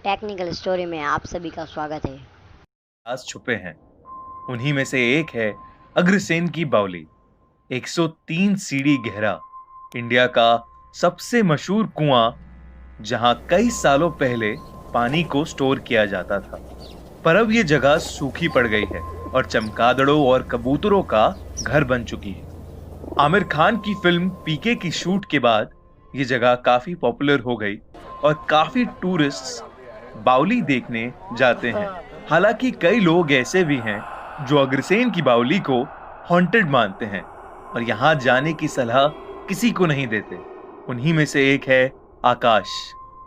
Technical story में आप सभी का स्वागत है। आज छुपे हैं। उन्हीं में से एक है अग्रसेन की बावली। 103 सीढ़ी गहरा इंडिया का सबसे मशहूर कुआं, जहां कई सालों पहले पानी को स्टोर किया जाता था। पर अब ये जगह सूखी पड़ गई है और चमगादड़ों और कबूतरों का घर बन चुकी है। आमिर खान की फिल्म पीके की शूट के बाद ये जगह काफी पॉपुलर हो गई और काफी टूरिस्ट्स बावली देखने जाते हैं। हालांकि कई लोग ऐसे भी हैं जो अग्रसेन की बावली को हॉन्टेड मानते हैं और यहाँ जाने की सलाह किसी को नहीं देते। उन्हीं में से एक है आकाश,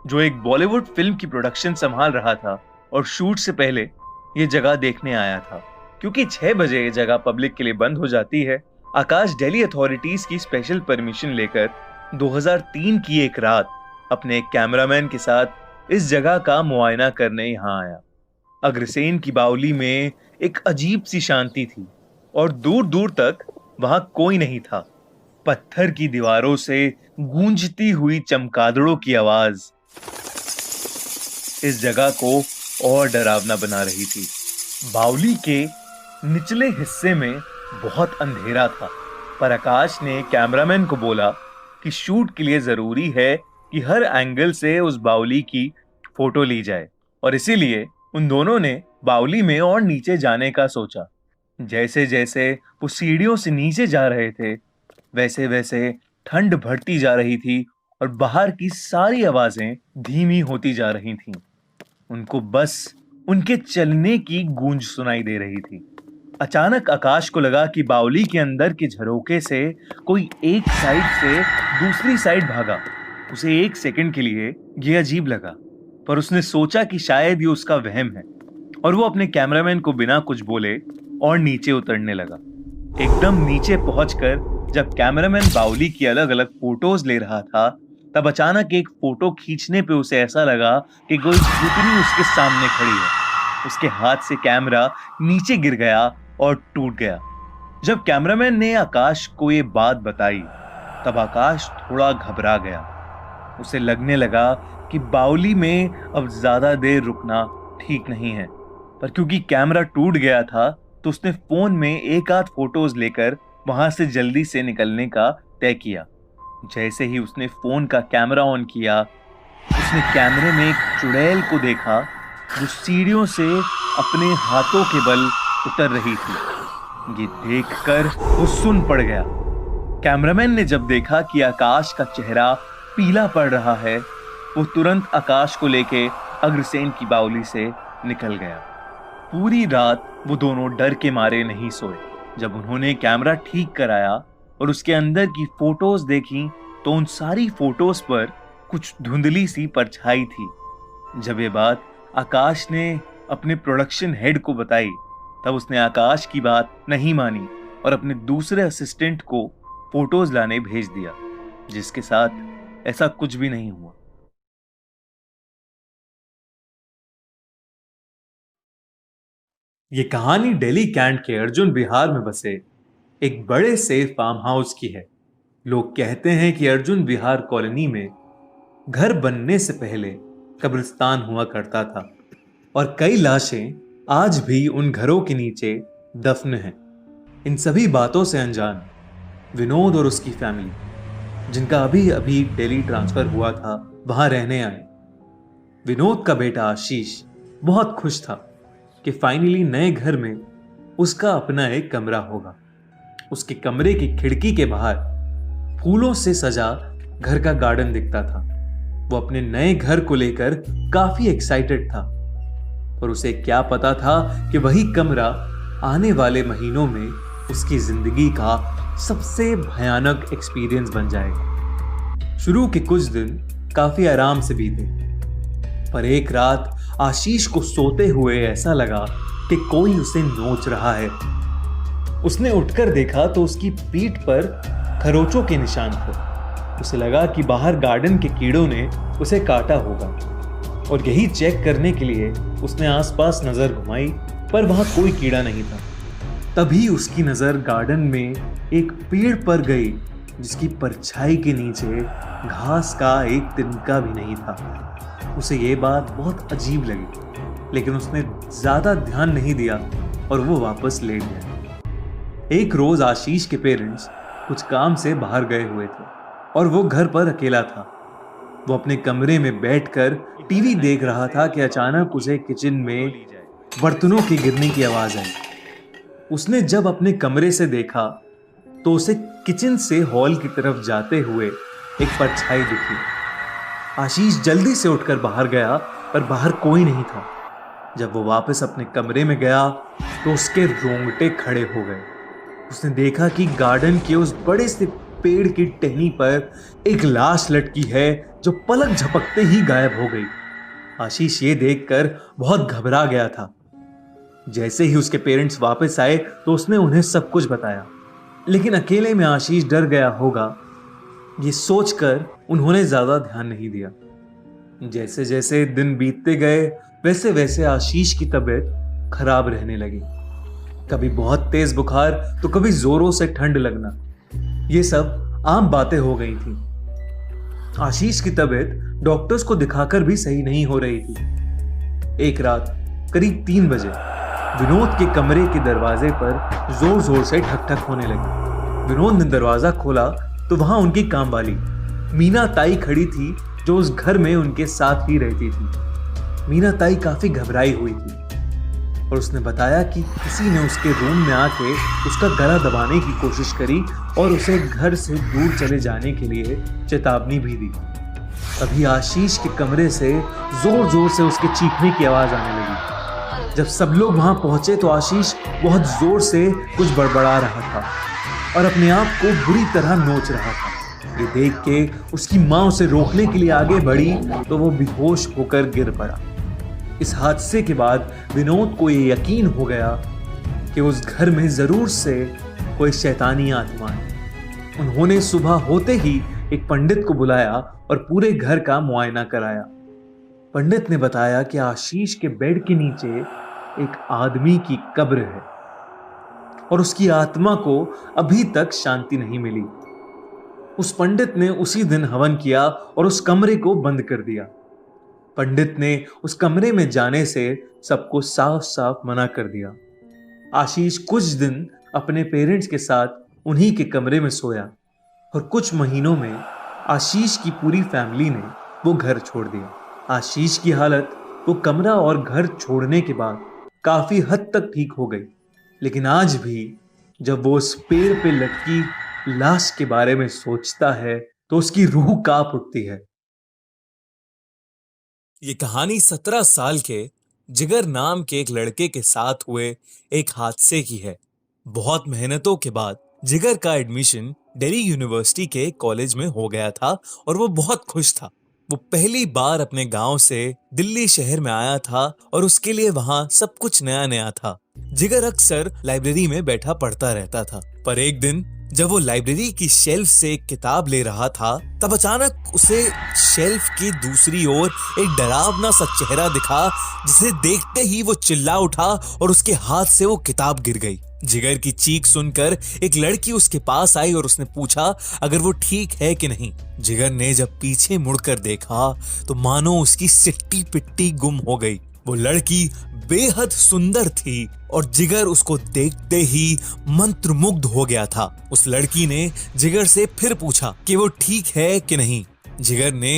जो एक बॉलीवुड फिल्म की प्रोडक्शन संभाल रहा था और शूट से पहले ये जगह देखने आया था। क्योंकि 6 बजे ये जगह पब्लिक के लिए बंद हो जाती है, आकाश दिल्ली अथॉरिटीज की स्पेशल परमिशन लेकर 2003 की एक रात अपने एक कैमरामैन के साथ इस जगह का मुआयना करने यहाँ आया। अग्रसेन की बावली में एक अजीब सी शांति थी और दूर दूर तक वहां कोई नहीं था। पत्थर की दीवारों से गूंजती हुई चमगादड़ों की आवाज इस जगह को और डरावना बना रही थी। बावली के निचले हिस्से में बहुत अंधेरा था, पर आकाश ने कैमरामैन को बोला कि शूट के लिए जरूरी है कि हर एंगल से उस बावली की फोटो ली जाए, और इसीलिए उन दोनों ने बावली में और नीचे जाने का सोचा। जैसे जैसे वो सीढ़ियों से नीचे जा रहे थे, वैसे वैसे ठंड बढ़ती जा रही थी और बाहर की सारी आवाजें धीमी होती जा रही थीं। उनको बस उनके चलने की गूंज सुनाई दे रही थी। अचानक आकाश को लगा कि बावली के अंदर के झरोके से कोई एक साइड से दूसरी साइड भागा। उसे 1 सेकंड के लिए यह अजीब लगा, पर उसने सोचा कि शायद ये उसका वहम है, और वो अपने कैमरामैन को बिना कुछ बोले और नीचे उतरने लगा। एकदम नीचे पहुंचकर जब कैमरामैन बावली की अलग अलग फोटोज ले रहा था, तब अचानक एक फोटो खींचने पे उसे ऐसा लगा कि कोई भूतनी उसके सामने खड़ी है। उसके हाथ से कैमरा नीचे गिर गया और टूट गया। जब कैमरामैन ने आकाश को ये बात बताई, तब आकाश थोड़ा घबरा गया। उसे लगने लगा कि बावली में अब ज्यादा देर रुकना ठीक नहीं है, पर क्योंकि कैमरा टूट गया था तो उसने फोन में एक आध फोटोज लेकर वहां से जल्दी से निकलने का तय किया। जैसे ही उसने फोन का कैमरा ऑन किया, उसने कैमरे में एक चुड़ैल को देखा जो सीढ़ियों से अपने हाथों के बल उतर रही थी। ये देखकर वो सुन पड़ गया। कैमरामैन ने जब देखा कि आकाश का चेहरा पीला पड़ रहा है, वो तुरंत आकाश को लेके अग्रसेन की बावली से निकल गया। पूरी रात वो दोनों डर के मारे नहीं सोए। जब उन्होंने कैमरा ठीक कराया और उसके अंदर की फोटोज देखी, तो उन सारी फोटोज पर कुछ धुंधली सी परछाई थी। जब ये बात आकाश ने अपने प्रोडक्शन हेड को बताई, तब उसने आकाश की बात नहीं मानी और अपने दूसरे असिस्टेंट को फोटोज लाने भेज दिया, जिसके साथ ऐसा कुछ भी नहीं हुआ। ये कहानी दिल्ली कैंट के अर्जुन विहार में बसे एक बड़े से फार्म हाउस की है। लोग कहते हैं कि अर्जुन विहार कॉलोनी में घर बनने से पहले कब्रिस्तान हुआ करता था और कई लाशें आज भी उन घरों के नीचे दफन हैं। इन सभी बातों से अनजान विनोद और उसकी फैमिली, जिनका अभी अभी दिल्ली ट्रांसफर हुआ था, वहां रहने आए। विनोद का बेटा आशीष बहुत खुश था कि फाइनली नए घर में उसका अपना एक कमरा होगा। उसके कमरे की खिड़की के बाहर फूलों से सजा घर का गार्डन दिखता था। वो अपने नए घर को लेकर काफी एक्साइटेड था, पर उसे क्या पता था कि वही कमरा आने वाले महीनों में उसकी जिंदगी का सबसे भयानक एक्सपीरियंस बन जाएगा। शुरू के कुछ दिन काफी आराम से बीते, पर एक रात आशीष को सोते हुए ऐसा लगा कि कोई उसे नोच रहा है। उसने उठकर देखा तो उसकी पीठ पर खरोचों के निशान थे। उसे लगा कि बाहर गार्डन के कीड़ों ने उसे काटा होगा, और यही चेक करने के लिए उसने आसपास नजर घुमाई, पर वहां कोई कीड़ा नहीं था। तभी उसकी नजर गार्डन में एक पेड़ पर गई, जिसकी परछाई के नीचे घास का एक तिनका भी नहीं था। उसे ये बात बहुत अजीब लगी, लेकिन उसने ज्यादा ध्यान नहीं दिया और वो वापस लेट गया। एक रोज आशीष के पेरेंट्स कुछ काम से बाहर गए हुए थे और वो घर पर अकेला था। वो अपने कमरे में बैठकर टीवी देख रहा था कि अचानक उसे किचन में बर्तनों के गिरने की आवाज आई। उसने जब अपने कमरे से देखा तो उसे किचन से हॉल की तरफ जाते हुए एक परछाई दिखी। आशीष जल्दी से उठकर बाहर गया, पर बाहर कोई नहीं था। जब वो वापस अपने कमरे में गया तो उसके रोंगटे खड़े हो गए। उसने देखा कि गार्डन के उस बड़े से पेड़ की टहनी पर एक लाश लटकी है जो पलक झपकते ही गायब हो गई। आशीष ये देखकर बहुत घबरा गया था। जैसे ही उसके पेरेंट्स वापस आए तो उसने उन्हें सब कुछ बताया, लेकिन अकेले में आशीष डर गया होगा, ये सोचकर उन्होंने ज्यादा ध्यान नहीं दिया। जैसे जैसे दिन बीतते गए वैसे वैसे आशीष की तबीयत खराब रहने लगी। कभी बहुत तेज बुखार तो कभी जोरों से ठंड लगना, ये सब आम बातें हो गई थी। आशीष की तबीयत डॉक्टर्स को दिखाकर भी सही नहीं हो रही थी। एक रात करीब 3 बजे विनोद के कमरे के दरवाजे पर जोर जोर से ठक ठक होने लगी। विनोद ने दरवाजा खोला तो वहां उनकी कामवाली मीना ताई खड़ी थी, जो उस घर में उनके साथ ही रहती थी। मीना ताई काफी घबराई हुई थी और उसने बताया कि किसी ने उसके रूम में आके उसका गला दबाने की कोशिश करी और उसे घर से दूर चले जाने के लिए चेतावनी भी दी। तभी आशीष के कमरे से जोर जोर से उसके चीखने की आवाज आने लगी। जब सब लोग वहां पहुंचे तो आशीष बहुत जोर से कुछ बड़बड़ा रहा था और अपने आप को बुरी तरह नोच रहा था। ये देख के उसकी मां उसे रोकने के लिए आगे बढ़ी तो वो बेहोश होकर गिर पड़ा। इस हादसे के बाद विनोद को ये यकीन हो गया कि उस घर में जरूर से कोई शैतानी आत्मा है। उन्होंने सुबह होते ही एक पंडित को बुलाया और पूरे घर का मुआयना कराया। पंडित ने बताया कि आशीष के बेड के नीचे एक आदमी की कब्र है और उसकी आत्मा को अभी तक शांति नहीं मिली। उस पंडित ने उसी दिन हवन किया और उस कमरे को बंद कर दिया। पंडित ने उस कमरे में जाने से सबको साफ साफ मना कर दिया। आशीष कुछ दिन अपने पेरेंट्स के साथ उन्हीं के कमरे में सोया और कुछ महीनों में आशीष की पूरी फैमिली ने वो घर छोड़ दिया। आशीष की हालत वो कमरा और घर छोड़ने के बाद काफी हद तक ठीक हो गई, लेकिन आज भी जब वो उस पेड़ पे लटकी लाश के बारे में सोचता है तो उसकी रूह कांप उठती है। ये कहानी 17 साल के जिगर नाम के एक लड़के के साथ हुए एक हादसे की है। बहुत मेहनतों के बाद जिगर का एडमिशन दिल्ली यूनिवर्सिटी के कॉलेज में हो गया था और वो बहुत खुश था। वो पहली बार अपने गांव से दिल्ली शहर में आया था और उसके लिए वहां सब कुछ नया नया था। जिगर अक्सर लाइब्रेरी में बैठा पढ़ता रहता था, पर एक दिन जब वो लाइब्रेरी की शेल्फ से एक किताब ले रहा था तब अचानक उसे शेल्फ की दूसरी ओर एक डरावना सा चेहरा दिखा, जिसे देखते ही वो चिल्ला उठा और उसके हाथ से वो किताब गिर गई। जिगर की चीख सुनकर एक लड़की उसके पास आई और उसने पूछा अगर वो ठीक है कि नहीं। जिगर ने जब पीछे मुड़कर देखा तो मानो उसकी सिट्टी पिट्टी गुम हो गई। वो लड़की बेहद सुंदर थी और जिगर उसको देखते ही मंत्रमुग्ध हो गया था। उस लड़की ने जिगर से फिर पूछा कि वो ठीक है कि नहीं। जिगर ने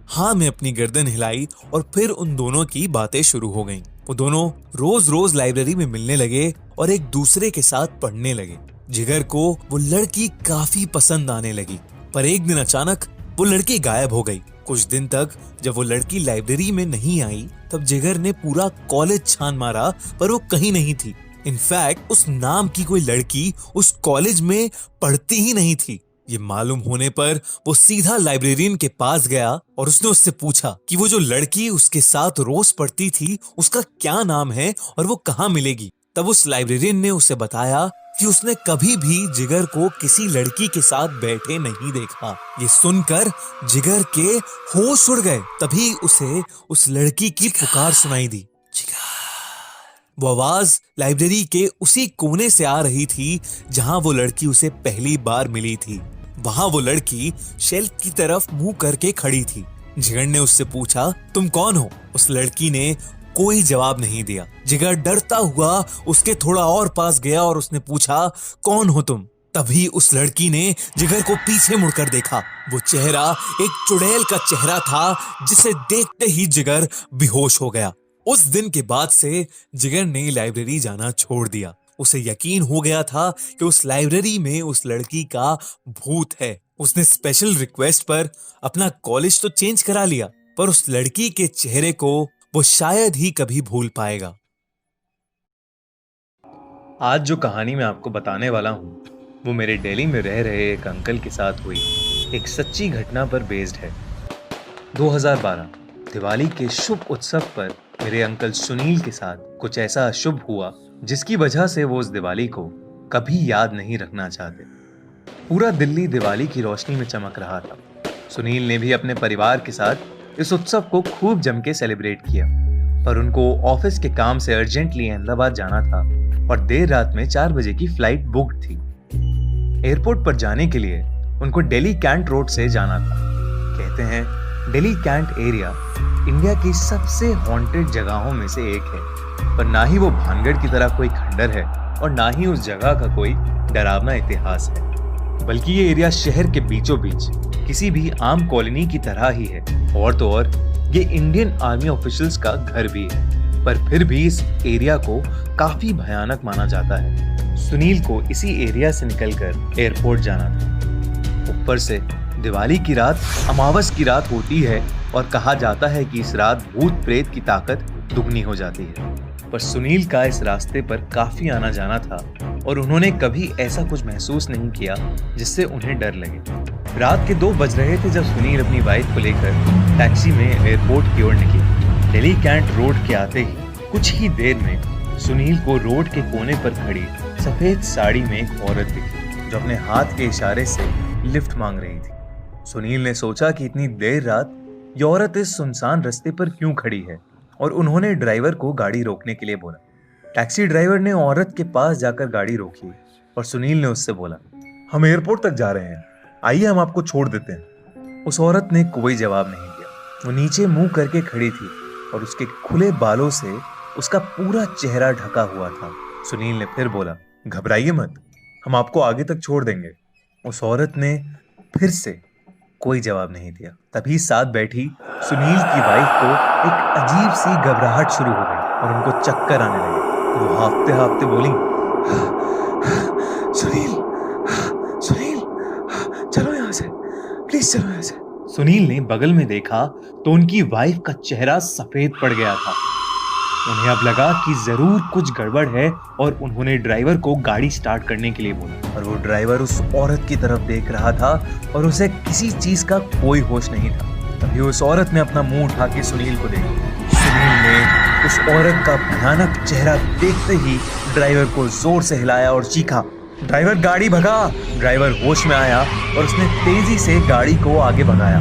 हाँ में अपनी गर्दन हिलाई और फिर उन दोनों की बातें शुरू हो गईं। वो दोनों रोज रोज लाइब्रेरी में मिलने लगे और एक दूसरे के साथ पढ़ने लगे। जिगर को वो लड़की काफी पसंद आने लगी, पर एक दिन अचानक वो लड़की गायब हो गई। कुछ दिन तक जब वो लड़की लाइब्रेरी में नहीं आई तब जिगर ने पूरा कॉलेज छान मारा, पर वो कहीं नहीं थी। इनफैक्ट उस नाम की कोई लड़की उस कॉलेज में पढ़ती ही नहीं थी। ये मालूम होने पर वो सीधा लाइब्रेरियन के पास गया और उसने उससे पूछा कि वो जो लड़की उसके साथ रोज पढ़ती थी उसका क्या नाम है और वो कहाँ मिलेगी। तब उस लाइब्रेरियन ने उसे बताया कि उसने कभी भी जिगर को किसी लड़की के साथ बैठे नहीं देखा। ये सुनकर जिगर के होश उड़ गए। तभी उसे उस लड़की की पुकार सुनाई दी, वो आवाज लाइब्रेरी के उसी कोने से आ रही थी जहां वो लड़की उसे पहली बार मिली थी। वहां वो लड़की शेल्फ की तरफ मुंह करके खड़ी थी। जिगर ने उससे पूछा, तुम कौन हो? उस लड़की ने कोई जवाब नहीं दिया। जिगर डरता हुआ उसके थोड़ा और पास गया और उसने पूछा, कौन हो तुम? तभी उस लड़की ने जिगर को पीछे मुड़कर देखा। वो चेहरा एक चुड़ैल का चेहरा था, जिसे देखते ही जिगर बेहोश हो गया। उस दिन के बाद से जिगर ने लाइब्रेरी जाना छोड़ दिया। उसे यकीन हो गया था कि उस लाइब्रेरी में उस लड़की का भूत है। उसने स्पेशल रिक्वेस्ट पर अपना कॉलेज तो चेंज करा लिया, पर उस लड़की के चेहरे को वो शायद ही कभी भूल पाएगा। आज जो कहानी मैं आपको बताने वाला हूँ वो मेरे दिल्ली में रह रहे एक अंकल के साथ हुई एक सच्ची घटना पर बेस्ड है। 2012 दिवाली के शुभ उत्सव पर मेरे अंकल सुनील के साथ कुछ ऐसा अशुभ हुआ जिसकी वजह से वो उस दिवाली को कभी याद नहीं रखना चाहते। पूरा दिल्ली दिवाली की रोशनी में चमक रहा था। सुनील ने भी अपने परिवार के साथ इस उत्सव को खूब जम के सेलिब्रेट किया, पर उनको ऑफिस के काम से अर्जेंटली अहमदाबाद जाना था और देर रात में 4 बजे की फ्लाइट बुक्ड थी। एयरपोर्ट पर जाने के लिए उनको दिल्ली कैंट रोड से जाना था। कहते हैं दिल्ली कैंट एरिया इंडिया की सबसे हॉन्टेड जगहों में से एक है, पर ना ही वो भानगढ़ की तरह कोई खंडर है और ना ही उस जगह का कोई डरावना इतिहास है, बल्कि ये एरिया शहर के बीचों बीच किसी भी आम कॉलोनी की तरह ही है। और तो और ये इंडियन आर्मी ऑफिशियल्स का घर भी है, पर फिर भी इस एरिया को काफी भयानक माना जाता है। सुनील को इसी एरिया से निकलकर एयरपोर्ट जाना था। ऊपर से दिवाली की रात अमावस की रात होती है और कहा जाता है कि इस रात भूत प्रेत की ताकत दुगनी हो जाती है। पर सुनील का इस रास्ते पर काफी आना जाना था और उन्होंने कभी ऐसा कुछ महसूस नहीं किया जिससे उन्हें डर लगे। रात के 2 बज रहे थे जब सुनील अपनी वाइफ को लेकर टैक्सी में एयरपोर्ट की ओर निकले। दिल्ली कैंट रोड के आते ही कुछ ही देर में सुनील को रोड के कोने पर खड़ी सफेद साड़ी में एक औरत दिखी जो अपने हाथ के इशारे से लिफ्ट मांग रही थी। सुनील ने सोचा कि इतनी देर रात ये औरत इस सुनसान रास्ते पर क्यों खड़ी है और उन्होंने ड्राइवर को गाड़ी रोकने के लिए बोला। टैक्सी ड्राइवर ने औरत के पास जाकर गाड़ी रोकी और सुनील ने उससे बोला, हम एयरपोर्ट तक जा रहे हैं, आइए हम आपको छोड़ देते हैं। उस औरत ने कोई जवाब नहीं दिया। वो नीचे मुंह करके खड़ी थी और उसके खुले बालों से उसका पूरा चेहरा ढका हुआ था। सुनील ने फिर बोला, घबराइए मत, हम आपको आगे तक छोड़ देंगे। उस औरत ने फिर से कोई जवाब नहीं दिया। तभी साथ बैठी सुनील की वाइफ को एक अजीब सी घबराहट शुरू हो गई और उनको चक्कर आने लगे। वो हांफते हांफते बोली, सुनील, सुनील, चलो यहाँ से, प्लीज चलो यहाँ से। सुनील ने बगल में देखा तो उनकी वाइफ का चेहरा सफेद पड़ गया था। उन्हें अब लगा कि जरूर कुछ गड़बड़ है और उन्होंने ड्राइवर को गाड़ी स्टार्ट करने के लिए बोला, और वो ड्राइवर उस औरत की तरफ देख रहा था और उसे किसी चीज का कोई होश नहीं था। तभी उस औरत ने अपना मुंह उठा के सुनील को देखा। सुनील ने उस औरत का भयानक चेहरा देखते ही ड्राइवर को जोर से हिलाया और चीखा, ड्राइवर गाड़ी भगा। ड्राइवर होश में आया और उसने तेजी से गाड़ी को आगे भगाया।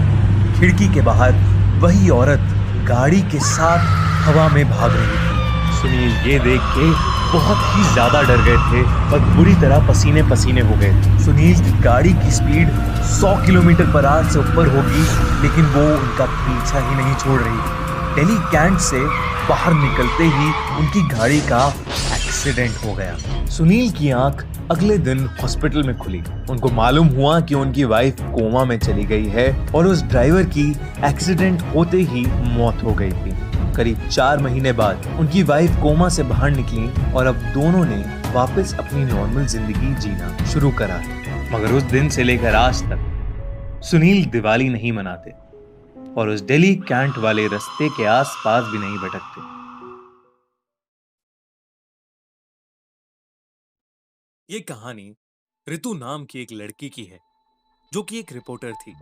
खिड़की के बाहर वही औरत गाड़ी के साथ हवा में भाग रही थी। सुनील ये देख के बहुत ही ज्यादा डर गए थे और बुरी तरह पसीने पसीने हो गए थे। सुनील की गाड़ी की स्पीड 100 किलोमीटर पर आवर से ऊपर होगी, लेकिन वो उनका पीछा ही नहीं छोड़ रही थी। दिल्ली कैंट से बाहर निकलते ही उनकी गाड़ी का एक्सीडेंट हो गया। सुनील की आंख अगले दिन हॉस्पिटल में खुली। उनको मालूम हुआ कि उनकी वाइफ कोमा में चली गई है और उस ड्राइवर की एक्सीडेंट होते ही मौत हो गई थी। करीब 4 महीने बाद उनकी वाइफ कोमा से बाहर निकली और अब दोनों ने वापस अपनी नॉर्मल जिंदगी जीना शुरू करा है। मगर उस दिन से लेकर आज तक सुनील दिवाली नहीं मनाते और उस दिल्ली कैंट वाले रास्ते के आसपास भी नहीं भटकते। ये कहानी ऋतु नाम की एक लड़की की है जो कि एक रिपोर्टर थी।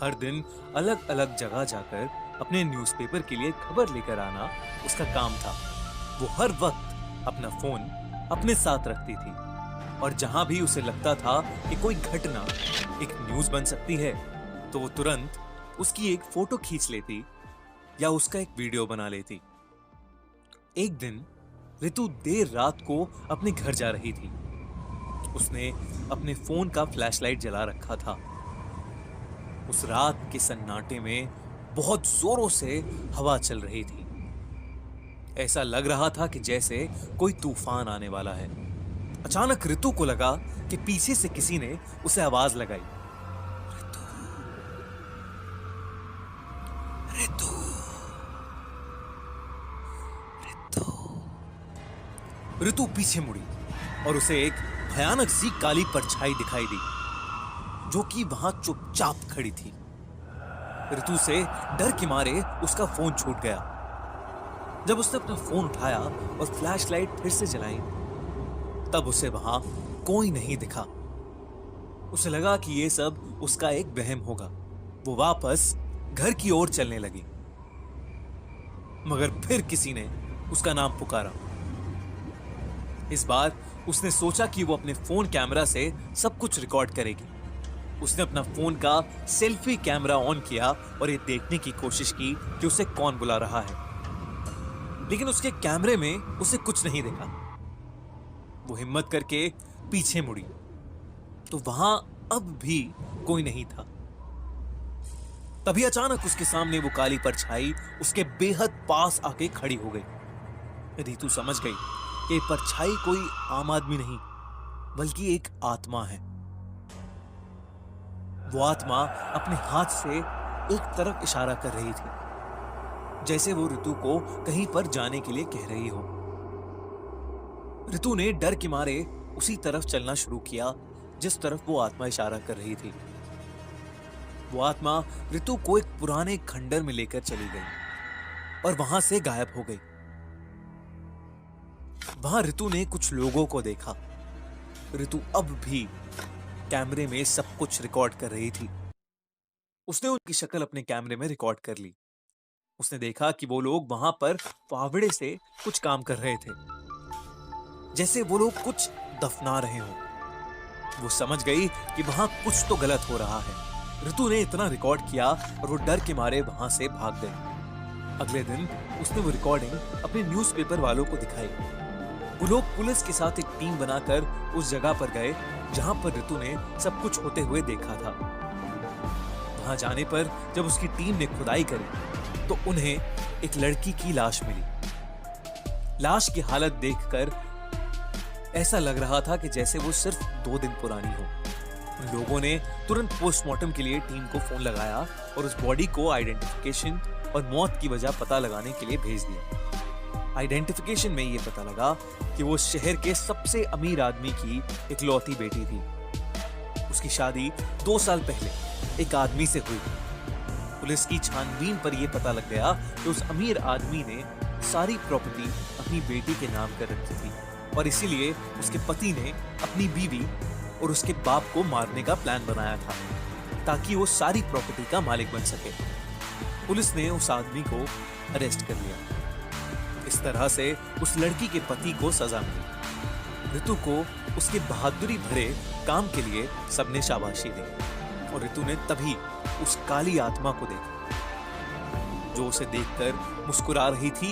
हर दिन अलग अलग जगह जाकर अपने न्यूज़पेपर के लिए खबर लेकर आना उसका काम था। वो हर वक्त अपना फोन अपने साथ रखती थी और जहां भी उसे लगता था कि कोई घटना एक न्यूज़ बन सकती है तो वो तुरंत उसकी एक फोटो खींच लेती या उसका एक वीडियो बना लेती। एक दिन ऋतु देर रात को अपने घर जा रही थी। उसने अपने फोन का फ्लैशलाइट जला रखा था। उस रात के सन्नाटे में बहुत जोरों से हवा चल रही थी। ऐसा लग रहा था कि जैसे कोई तूफान आने वाला है। अचानक ऋतु को लगा कि पीछे से किसी ने उसे आवाज लगाई, ऋतु, ऋतु, ऋतु। ऋतु पीछे मुड़ी और उसे एक भयानक सी काली परछाई दिखाई दी जो कि वहां चुपचाप खड़ी थी। ऋतु से डर के मारे उसका फोन छूट गया। जब उसने अपना फोन उठाया और फ्लैशलाइट फिर से जलाई, तब उसे वहां कोई नहीं दिखा। उसे लगा कि यह सब उसका एक वहम होगा। वो वापस घर की ओर चलने लगी, मगर फिर किसी ने उसका नाम पुकारा। इस बार उसने सोचा कि वो अपने फोन कैमरा से सब कुछ रिकॉर्ड करेगी। उसने अपना फोन का सेल्फी कैमरा ऑन किया और ये देखने की कोशिश की कि उसे कौन बुला रहा है, लेकिन उसके कैमरे में उसे कुछ नहीं दिखा। वो हिम्मत करके पीछे मुड़ी तो वहां अब भी कोई नहीं था। तभी अचानक उसके सामने वो काली परछाई उसके बेहद पास आके खड़ी हो गई। रितु समझ गई कि परछाई कोई आम आदमी नहीं बल्कि एक आत्मा है। वो आत्मा अपने हाथ से एक तरफ इशारा कर रही थी, जैसे वो ऋतु को कहीं पर जाने के लिए कह रही हो। ऋतु ने डर के मारे उसी तरफ चलना शुरू किया जिस तरफ वो आत्मा इशारा कर रही थी। वो आत्मा ऋतु को एक पुराने खंडर में लेकर चली गई और वहां से गायब हो गई। वहां ऋतु ने कुछ लोगों को देखा। ऋतु अब भी कैमरे में सब कुछ रिकॉर्ड कर रही थी। उसने उनकी शक्ल अपने कैमरे में रिकॉर्ड कर ली। उसने देखा कि वो लोग वहां पर फावड़े से कुछ काम कर रहे थे, जैसे वो लोग कुछ दफना रहे हों। वो समझ गई कि वहां कुछ तो गलत हो रहा है। ऋतु ने इतना रिकॉर्ड किया और वो डर के मारे वहां से भाग गई। अगले दिन उसने वो रिकॉर्डिंग अपने न्यूज़पेपर वालों को दिखाई। वो लोग पुलिस के साथ एक टीम बनाकर उस जगह पर गए जहां पर ऋतु ने सब कुछ होते हुए देखा था। वहां जाने पर जब उसकी टीम ने खुदाई करी तो उन्हें एक लड़की की लाश मिली। लाश की हालत देखकर ऐसा लग रहा था कि जैसे वो सिर्फ 2 दिन पुरानी हो। उन लोगों ने तुरंत पोस्टमार्टम के लिए टीम को फोन लगाया और उस बॉडी को आइडेंटिफिकेशन और मौत की वजह पता लगाने के लिए भेज दिया। आइडेंटिफिकेशन में ये पता लगा कि वो शहर के सबसे अमीर आदमी की इकलौती बेटी थी। उसकी शादी 2 साल पहले एक आदमी से हुई। पुलिस की छानबीन पर यह पता लग गया कि उस अमीर आदमी ने सारी प्रॉपर्टी अपनी बेटी के नाम कर रखी थी और इसीलिए उसके पति ने अपनी बीवी और उसके बाप को मारने का प्लान बनाया था ताकि वो सारी प्रॉपर्टी का मालिक बन सके। पुलिस ने उस आदमी को अरेस्ट कर लिया। इस तरह से उस लड़की के पति को सजा मिली। ऋतु को उसके बहादुरी भरे काम के लिए सबने शाबाशी दी और ऋतु ने तभी उस काली आत्मा को देखा जो उसे देखकर मुस्कुरा रही थी।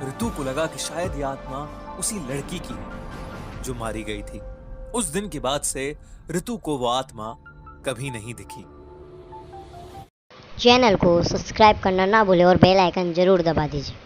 ऋतु को लगा कि शायद यह आत्मा उसी लड़की की है जो मारी गई थी। उस दिन के बाद से ऋतु को वो आत्मा कभी नहीं दिखी। चैनल को सब्सक्राइब करना ना भूलें और बेल आइकन जरूर दबा दीजिए।